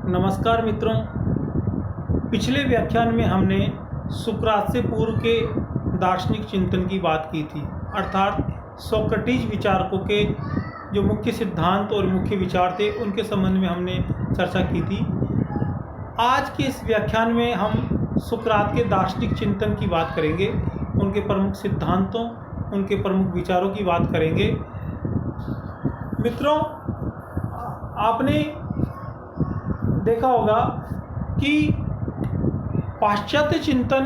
नमस्कार मित्रों। पिछले व्याख्यान में हमने सुकरात से पूर्व के दार्शनिक चिंतन की बात की थी, अर्थात सोक्रेटिस विचारकों के जो मुख्य सिद्धांत और मुख्य विचार थे उनके संबंध में हमने चर्चा की थी। आज के इस व्याख्यान में हम सुकरात के दार्शनिक चिंतन की बात करेंगे, उनके प्रमुख सिद्धांतों, उनके प्रमुख विचारों की बात करेंगे। मित्रों, आपने देखा होगा कि पाश्चात्य चिंतन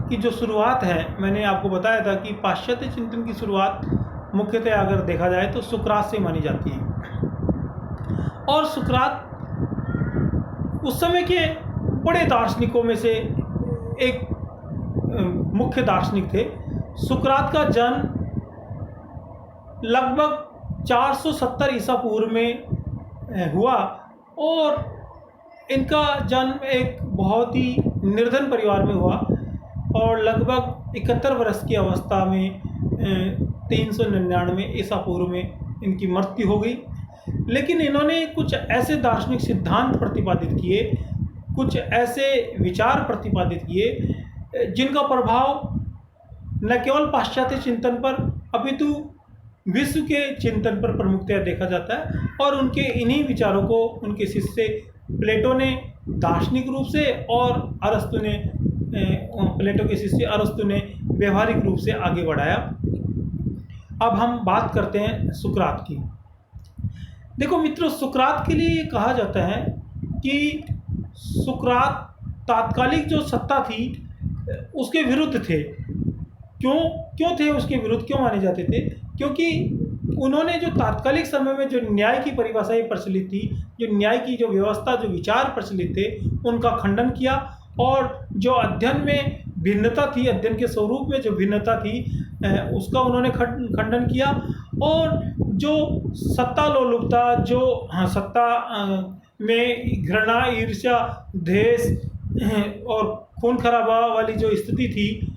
की जो शुरुआत है, मैंने आपको बताया था कि पाश्चात्य चिंतन की शुरुआत मुख्यतः अगर देखा जाए तो सुकरात से मानी जाती है। और सुकरात उस समय के बड़े दार्शनिकों में से एक मुख्य दार्शनिक थे। सुकरात का जन्म लगभग 470 ईसा पूर्व में हुआ और इनका जन्म एक बहुत ही निर्धन परिवार में हुआ और लगभग 71 वर्ष की अवस्था में 399 ईसा पूर्व में इनकी मृत्यु हो गई। लेकिन इन्होंने कुछ ऐसे दार्शनिक सिद्धांत प्रतिपादित किए, कुछ ऐसे विचार प्रतिपादित किए जिनका प्रभाव न केवल पाश्चात्य चिंतन पर अपितु विश्व के चिंतन पर प्रमुखतया देखा जाता है। और उनके इन्हीं विचारों को उनके शिष्य प्लेटो ने दार्शनिक रूप से और अरस्तु ने प्लेटो के शिष्य अरस्तु ने व्यवहारिक रूप से आगे बढ़ाया। अब हम बात करते हैं सुकरात की। देखो मित्रों, सुकरात के लिए कहा जाता है कि सुकरात तात्कालिक जो सत्ता थी उसके विरुद्ध थे। क्यों थे उसके विरुद्ध, क्यों माने जाते थे? क्योंकि उन्होंने जो तात्कालिक समय में जो न्याय की परिभाषाएं प्रचलित थी, जो न्याय की जो व्यवस्था, जो विचार प्रचलित थे, उनका खंडन किया। और जो अध्ययन में भिन्नता थी, अध्ययन के स्वरूप में जो भिन्नता थी उसका उन्होंने खंडन किया। और जो सत्ता लोलुपता, जो सत्ता में घृणा, ईर्ष्या, द्वेष और खून खराबा वाली जो स्थिति थी,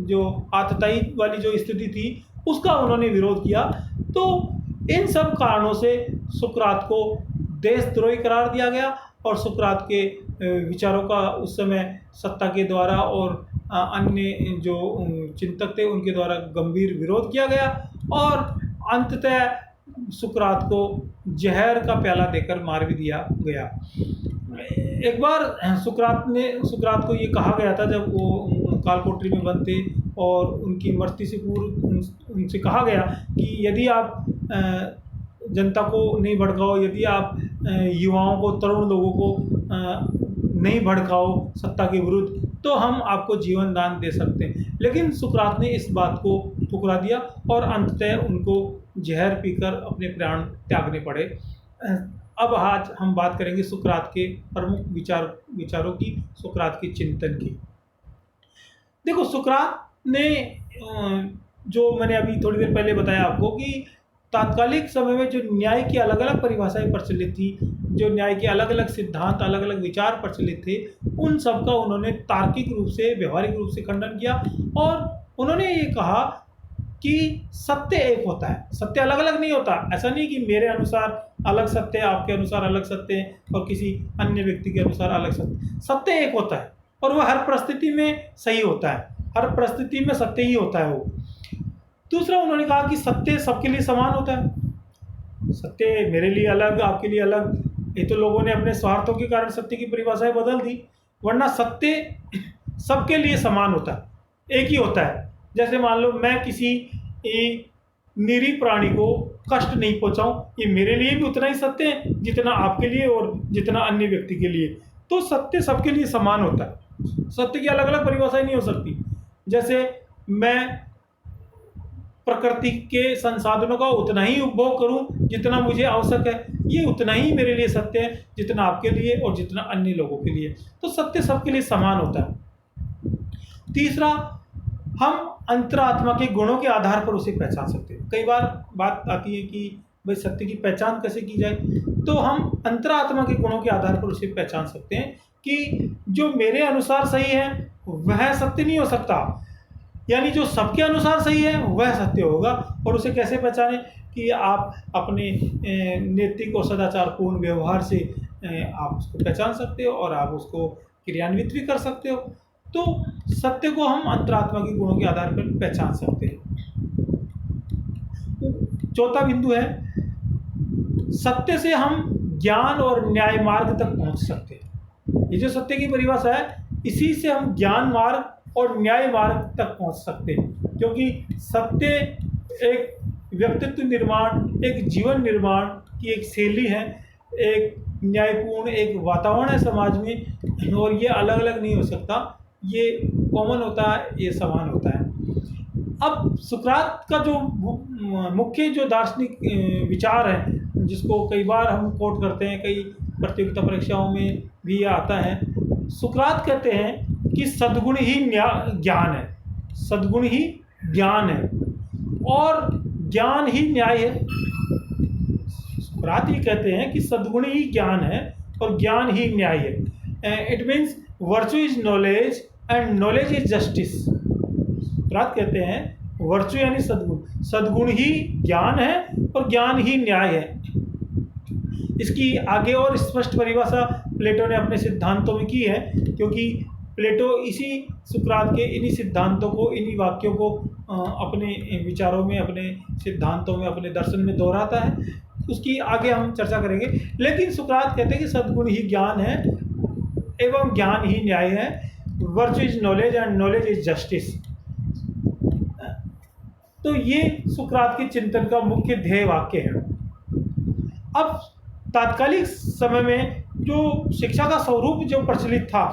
जो आतताई वाली जो स्थिति थी, उसका उन्होंने विरोध किया। तो इन सब कारणों से सुकरात को देशद्रोही करार दिया गया और सुकरात के विचारों का उस समय सत्ता के द्वारा और अन्य जो चिंतक थे उनके द्वारा गंभीर विरोध किया गया और अंततः सुकरात को जहर का प्याला देकर मार भी दिया गया। एक बार सुकरात को ये कहा गया था, जब वो कालकोठरी में बंद थे और उनकी मृत्यु से पूर्व उनसे कहा गया कि यदि आप जनता को नहीं भड़काओ, यदि आप युवाओं को, तरुण लोगों को नहीं भड़काओ सत्ता के विरुद्ध, तो हम आपको जीवन दान दे सकते हैं। लेकिन सुकरात ने इस बात को ठुकरा दिया और अंततः उनको जहर पीकर अपने प्राण त्यागने पड़े। अब आज हम बात करेंगे सुकरात के प्रमुख विचारों की, सुकरात के चिंतन की। देखो, सुकरात ने जो मैंने अभी थोड़ी देर पहले बताया आपको कि तात्कालिक समय में जो न्याय की अलग अलग परिभाषाएं प्रचलित थी, जो न्याय के अलग अलग सिद्धांत, अलग अलग विचार प्रचलित थे, उन सब का उन्होंने तार्किक रूप से, व्यवहारिक रूप से खंडन किया। और उन्होंने ये कहा कि सत्य एक होता है, सत्य अलग अलग नहीं होता। ऐसा नहीं कि मेरे अनुसार अलग सत्य है, आपके अनुसार अलग सत्य है और किसी अन्य व्यक्ति के अनुसार अलग सत्य। सत्य एक होता है और वह हर परिस्थिति में सही होता है, हर परिस्थिति में सत्य ही होता है वो। दूसरा, उन्होंने कहा कि सत्य सबके लिए समान होता है। सत्य मेरे लिए अलग, आपके लिए अलग, ये तो लोगों ने अपने स्वार्थों के कारण सत्य की परिभाषाएं बदल दी, वरना सत्य सबके लिए समान होता है, एक ही होता है। जैसे मान लो मैं किसी निरीह प्राणी को कष्ट नहीं पहुंचाऊं, ये मेरे लिए भी उतना ही सत्य है जितना आपके लिए और जितना अन्य व्यक्ति के लिए। तो सत्य सबके लिए समान होता है, सत्य की अलग अलग परिभाषाएं नहीं हो सकती। जैसे मैं प्रकृति के संसाधनों का उतना ही उपभोग करूं जितना मुझे आवश्यक है, ये उतना ही मेरे लिए सत्य है जितना आपके लिए और जितना अन्य लोगों के लिए। तो सत्य सबके लिए समान होता है। तीसरा, हम अंतरात्मा के गुणों के आधार पर उसे पहचान सकते हैं। कई बार बात आती है कि भाई सत्य की पहचान कैसे की जाए, तो हम अंतरात्मा के गुणों के आधार पर उसे पहचान सकते हैं कि जो मेरे अनुसार सही है वह सत्य नहीं हो सकता, यानी जो सबके अनुसार सही है वह सत्य होगा। और उसे कैसे पहचाने? कि आप अपने नैतिक और सदाचारपूर्ण व्यवहार से आप उसको पहचान सकते हो और आप उसको क्रियान्वित भी कर सकते हो। तो सत्य को हम अंतरात्मा के गुणों के आधार पर पहचान सकते हैं। चौथा बिंदु है, सत्य से हम ज्ञान और न्याय मार्ग तक पहुंच सकते हैं। ये जो सत्य की परिभाषा है, इसी से हम ज्ञान मार्ग और न्याय मार्ग तक पहुंच सकते हैं, क्योंकि सत्य एक व्यक्तित्व निर्माण, एक जीवन निर्माण की एक शैली है, एक न्यायपूर्ण एक वातावरण है समाज में, और ये अलग अलग नहीं हो सकता, ये कॉमन होता है, ये समान होता है। अब सुकरात का जो मुख्य जो दार्शनिक विचार है, जिसको कई बार हम कोट करते हैं, कई प्रतियोगिता परीक्षाओं में भी आता है, सुकरात कहते हैं कि सद्गुण ही ज्ञान है, सद्गुण ही ज्ञान है और ज्ञान ही न्याय है। सुकरात ये कहते हैं कि सद्गुण ही ज्ञान है और ज्ञान ही न्याय है। It means virtue is knowledge and knowledge is justice. सुकरात कहते हैं वर्चू यानी सद्गुण, सद्गुण ही ज्ञान है और ज्ञान ही न्याय है। इसकी आगे और स्पष्ट परिभाषा प्लेटो ने अपने सिद्धांतों में की है, क्योंकि प्लेटो इसी सुकरात के इन्हीं सिद्धांतों को, इन्हीं वाक्यों को अपने विचारों में, अपने सिद्धांतों में, अपने दर्शन में दोहराता है। उसकी आगे हम चर्चा करेंगे। लेकिन सुकरात कहते हैं कि सद्गुण ही ज्ञान है एवं ज्ञान ही न्याय है। Virtue is knowledge and knowledge is justice. तो ये सुकरात के चिंतन का मुख्य ध्येय वाक्य है। अब तात्कालिक समय में जो शिक्षा का स्वरूप जो प्रचलित था,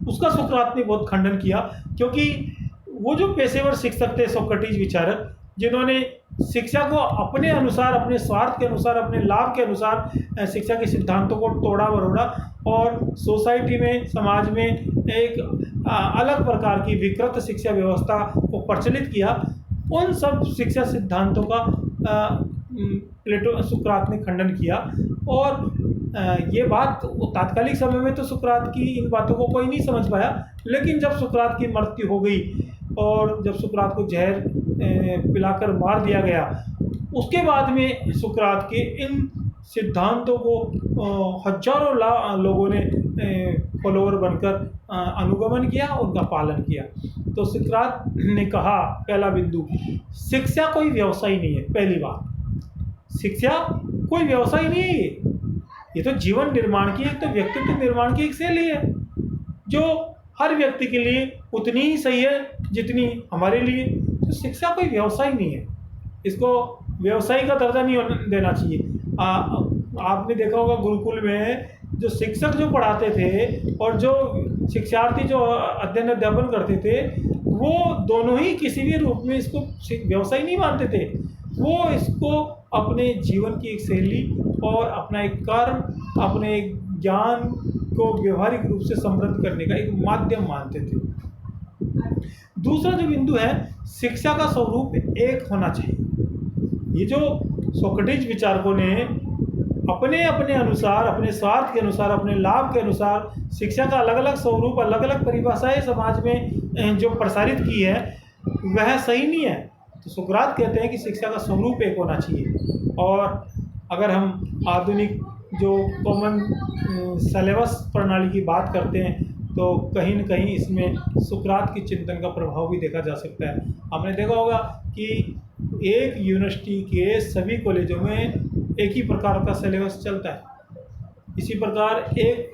उसका सुकरात ने बहुत खंडन किया, क्योंकि वो जो पेशेवर शिक्षक थे, सोक्रेटिस विचारक, जिन्होंने शिक्षा को अपने अनुसार, अपने स्वार्थ के अनुसार, अपने लाभ के अनुसार शिक्षा के सिद्धांतों को तोड़ा मरोड़ा और सोसाइटी में, समाज में एक अलग प्रकार की विकृत शिक्षा व्यवस्था को प्रचलित किया, उन सब शिक्षा सिद्धांतों का प्लेटो सुकरात ने खंडन किया। और ये बात तात्कालिक समय में तो सुकरात की इन बातों को कोई नहीं समझ पाया, लेकिन जब सुकरात की मृत्यु हो गई और जब सुकरात को जहर पिलाकर मार दिया गया, उसके बाद में सुकरात के इन सिद्धांतों को हजारों लोगों ने फॉलोअर बनकर अनुगमन किया, उनका पालन किया। तो सुकरात ने कहा, पहला बिंदु, शिक्षा कोई व्यवसाय नहीं है। पहली बात, शिक्षा कोई व्यवसाय नहीं है, ये तो जीवन निर्माण की, एक तो व्यक्तित्व निर्माण की एक शैली है, जो हर व्यक्ति के लिए उतनी ही सही है जितनी हमारे लिए। तो शिक्षा कोई व्यवसाय नहीं है, इसको व्यवसाय का दर्जा नहीं देना चाहिए। आपने देखा होगा गुरुकुल में जो शिक्षक जो पढ़ाते थे और जो शिक्षार्थी जो अध्ययन अध्यापन करते थे, वो दोनों ही किसी भी रूप में इसको व्यवसाय नहीं मानते थे। वो इसको अपने जीवन की एक शैली और अपना एक कर्म, अपने एक ज्ञान को व्यवहारिक रूप से समृद्ध करने का एक माध्यम मानते थे। दूसरा जो बिंदु है, शिक्षा का स्वरूप एक होना चाहिए। ये जो सोक्रेटिस विचारकों ने अपने अपने अनुसार, अपने स्वार्थ के अनुसार, अपने लाभ के अनुसार शिक्षा का अलग अलग स्वरूप, अलग अलग परिभाषाएं समाज में जो प्रसारित की है, वह सही नहीं है। तो सुकरात कहते हैं कि शिक्षा का स्वरूप एक होना चाहिए। और अगर हम आधुनिक जो कॉमन सिलेबस प्रणाली की बात करते हैं, तो कहीं न कहीं इसमें सुकरात के चिंतन का प्रभाव भी देखा जा सकता है। आपने देखा होगा कि एक यूनिवर्सिटी के सभी कॉलेजों में एक ही प्रकार का सिलेबस चलता है। इसी प्रकार एक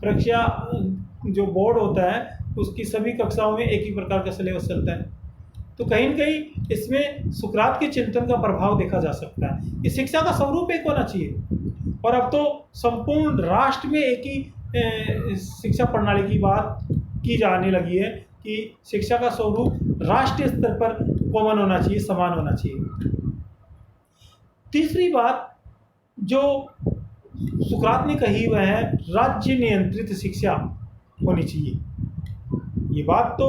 परीक्षा जो बोर्ड होता है, उसकी सभी कक्षाओं में एक ही प्रकार का सिलेबस चलता है। तो कहीं न कहीं इसमें सुकरात के चिंतन का प्रभाव देखा जा सकता है कि शिक्षा का स्वरूप एक होना चाहिए। और अब तो संपूर्ण राष्ट्र में एक ही शिक्षा प्रणाली की बात की जाने लगी है कि शिक्षा का स्वरूप राष्ट्रीय स्तर पर कॉमन होना चाहिए, समान होना चाहिए। तीसरी बात जो सुकरात ने कही वह है राज्य नियंत्रित शिक्षा होनी चाहिए। ये बात तो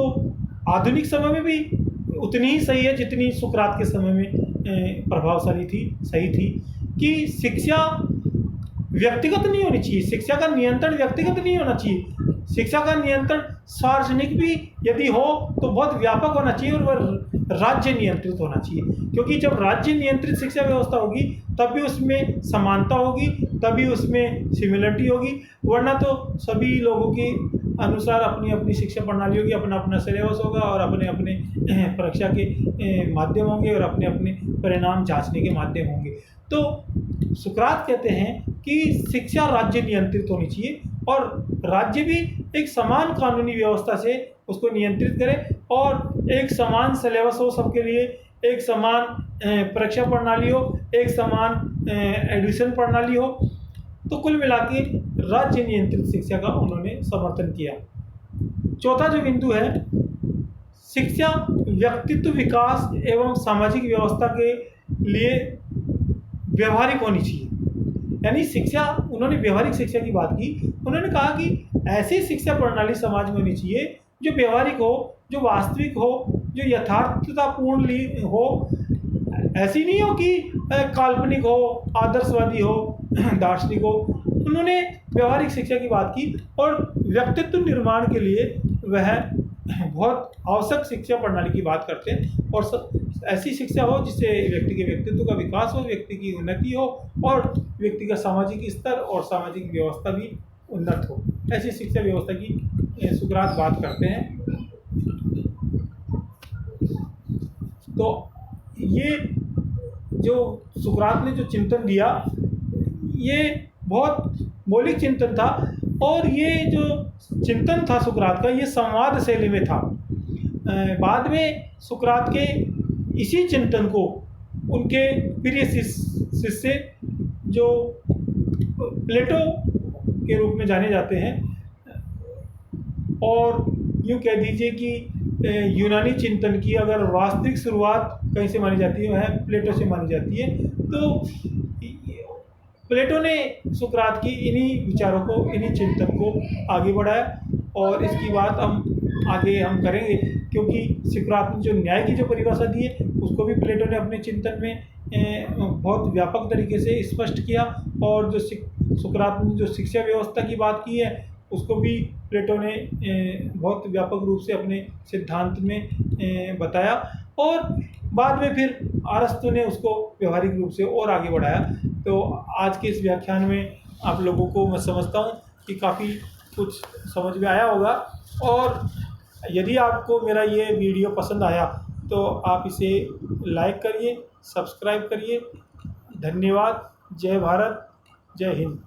आधुनिक समय में भी उतनी ही सही है जितनी सुकरात के समय में प्रभावशाली थी, सही थी, कि शिक्षा व्यक्तिगत नहीं होनी चाहिए, शिक्षा का नियंत्रण व्यक्तिगत नहीं होना चाहिए। शिक्षा का नियंत्रण सार्वजनिक भी यदि हो तो बहुत व्यापक होना चाहिए और वह राज्य नियंत्रित होना चाहिए, क्योंकि जब राज्य नियंत्रित शिक्षा व्यवस्था होगी तब भी उसमें समानता होगी, तभी उसमें सिमिलरिटी होगी, वरना तो सभी लोगों के अनुसार अपनी अपनी शिक्षा प्रणाली होगी, अपना अपना सिलेबस होगा और अपने अपने परीक्षा के माध्यम होंगे और अपने अपने परिणाम जांचने के माध्यम होंगे। तो सुकरात कहते हैं कि शिक्षा राज्य नियंत्रित होनी चाहिए और राज्य भी एक समान कानूनी व्यवस्था से उसको नियंत्रित करे और एक समान सिलेबस हो सबके लिए, एक समान परीक्षा प्रणाली हो, एक समान एडमिशन प्रणाली हो। तो कुल मिला के राज्य नियंत्रित शिक्षा का उन्होंने समर्थन किया। चौथा जो बिंदु है, शिक्षा व्यक्तित्व विकास एवं सामाजिक व्यवस्था के लिए व्यवहारिक होनी चाहिए। यानी शिक्षा, उन्होंने व्यवहारिक शिक्षा की बात की। उन्होंने कहा कि ऐसी शिक्षा प्रणाली समाज में होनी चाहिए जो व्यवहारिक हो, जो वास्तविक हो, जो यथार्थतापूर्ण हो। ऐसी नहीं हो कि काल्पनिक हो, आदर्शवादी हो, दार्शनिक हो। उन्होंने व्यवहारिक शिक्षा की बात की और व्यक्तित्व निर्माण के लिए वह बहुत आवश्यक शिक्षा प्रणाली की बात करते हैं और ऐसी शिक्षा हो जिससे व्यक्ति के व्यक्तित्व का विकास हो, व्यक्ति की उन्नति हो और व्यक्ति का सामाजिक स्तर और सामाजिक व्यवस्था भी उन्नत हो। ऐसी शिक्षा व्यवस्था की सुकरात बात करते हैं। तो ये जो सुकरात ने जो चिंतन दिया, ये बहुत मौलिक चिंतन था और ये जो चिंतन था सुकरात का, ये संवाद शैली में था। बाद में सुकरात के इसी चिंतन को उनके प्रिय शिष्य जो प्लेटो के रूप में जाने जाते हैं और यूँ कह दीजिए कि यूनानी चिंतन की अगर वास्तविक शुरुआत कहीं से मानी जाती है वह प्लेटो से मानी जाती है। तो प्लेटो ने सुकरात की इन्हीं विचारों को, इन्हीं चिंतन को आगे बढ़ाया और इसकी बात आगे हम करेंगे, क्योंकि सुकरात ने जो न्याय की जो परिभाषा दी है उसको भी प्लेटो ने अपने चिंतन में बहुत व्यापक तरीके से स्पष्ट किया और जो सुकरात ने जो शिक्षा व्यवस्था की बात की है उसको भी प्लेटो ने बहुत व्यापक रूप से अपने सिद्धांत में बताया और बाद में फिर अरस्तु ने उसको व्यवहारिक रूप से और आगे बढ़ाया। तो आज के इस व्याख्यान में आप लोगों को मैं समझता हूँ कि काफ़ी कुछ समझ में आया होगा और यदि आपको मेरा ये वीडियो पसंद आया तो आप इसे लाइक करिए, सब्सक्राइब करिए। धन्यवाद। जय भारत, जय हिंद।